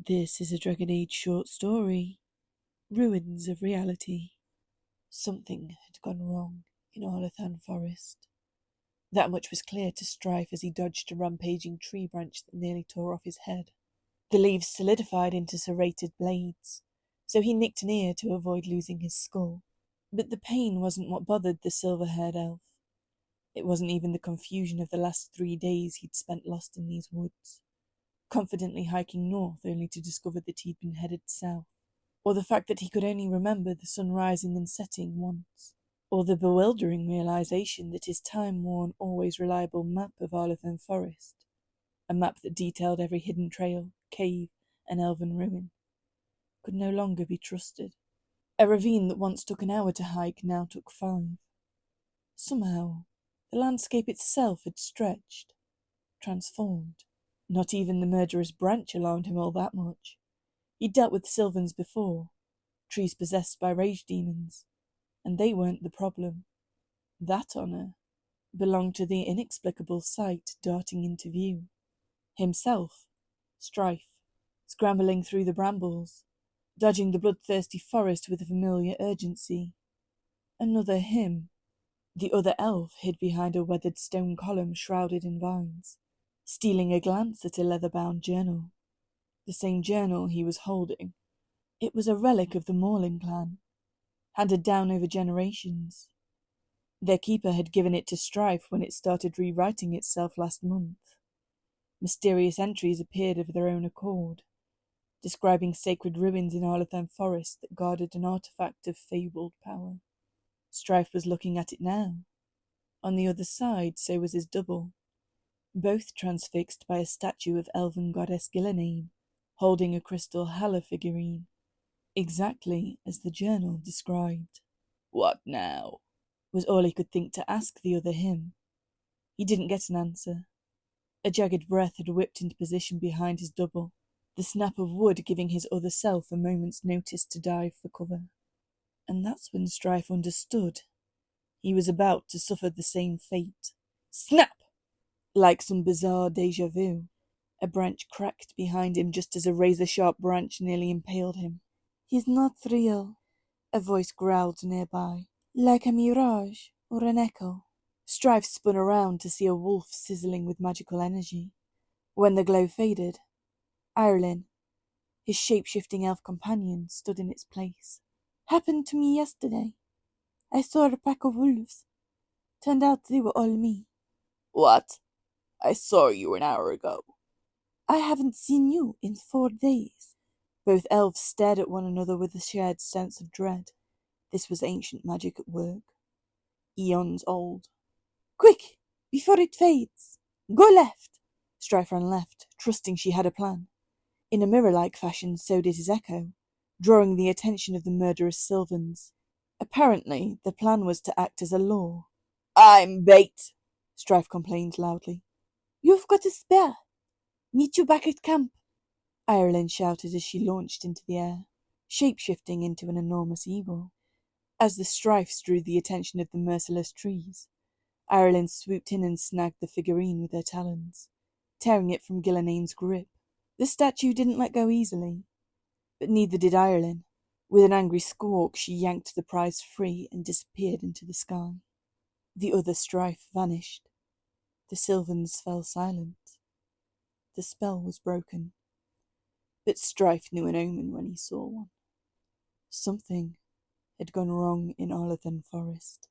This is a Dragon Age short story, Ruins of Reality. Something had gone wrong in Orlethan Forest. That much was clear to Strife as he dodged a rampaging tree branch that nearly tore off his head. The leaves solidified into serrated blades, so he nicked an ear to avoid losing his skull. But the pain wasn't what bothered the silver-haired elf. It wasn't even the confusion of the last 3 days he'd spent lost in these woods, confidently hiking north only to discover that he'd been headed south, or the fact that he could only remember the sun rising and setting once, or the bewildering realization that his time-worn, always reliable map of Orlethan Forest, a map that detailed every hidden trail, cave, and elven ruin, could no longer be trusted. A ravine that once took an hour to hike now took 5. Somehow, the landscape itself had stretched, transformed. Not even the murderous branch alarmed him all that much. He'd dealt with Sylvans before, trees possessed by rage demons, and they weren't the problem. That honor belonged to the inexplicable sight darting into view. Himself, Strife, scrambling through the brambles, dodging the bloodthirsty forest with a familiar urgency. Another him. The other elf hid behind a weathered stone column shrouded in vines, stealing a glance at a leather-bound journal. The same journal he was holding. It was a relic of the Morling clan, handed down over generations. Their keeper had given it to Strife when it started rewriting itself last month. Mysterious entries appeared of their own accord, describing sacred ruins in Orlethan Forest that guarded an artifact of fabled power. Strife was looking at it now. On the other side, so was his double, both transfixed by a statue of elven goddess Gillenane, holding a crystal Hala figurine, exactly as the journal described. "What now?" was all he could think to ask the other him. He didn't get an answer. A jagged breath had whipped into position behind his double, the snap of wood giving his other self a moment's notice to dive for cover. And that's when Strife understood. He was about to suffer the same fate. Snap! Like some bizarre déjà vu, a branch cracked behind him just as a razor-sharp branch nearly impaled him. "He's not real," a voice growled nearby, "like a mirage or an echo." Strife spun around to see a wolf sizzling with magical energy. When the glow faded, Ireland, his shape-shifting elf companion, stood in its place. "Happened to me yesterday. I saw a pack of wolves. Turned out they were all me." "What? I saw you an hour ago." "I haven't seen you in 4 days." Both elves stared at one another with a shared sense of dread. This was ancient magic at work. Eons old. "Quick, before it fades. Go left." Strife ran left, trusting she had a plan. In a mirror-like fashion, so did his echo, drawing the attention of the murderous Sylvans. Apparently, the plan was to act as a law. "I'm bait," Strife complained loudly. "You've got a spare. Meet you back at camp," Ireland shouted as she launched into the air, shape-shifting into an enormous eagle. As the Strifes drew the attention of the merciless trees, Ireland swooped in and snagged the figurine with her talons, tearing it from Gillenane's grip. The statue didn't let go easily, but neither did Ireland. With an angry squawk, she yanked the prize free and disappeared into the sky. The other Strife vanished. The Sylvans fell silent. The spell was broken. But Strife knew an omen when he saw one. Something had gone wrong in Orlethan Forest.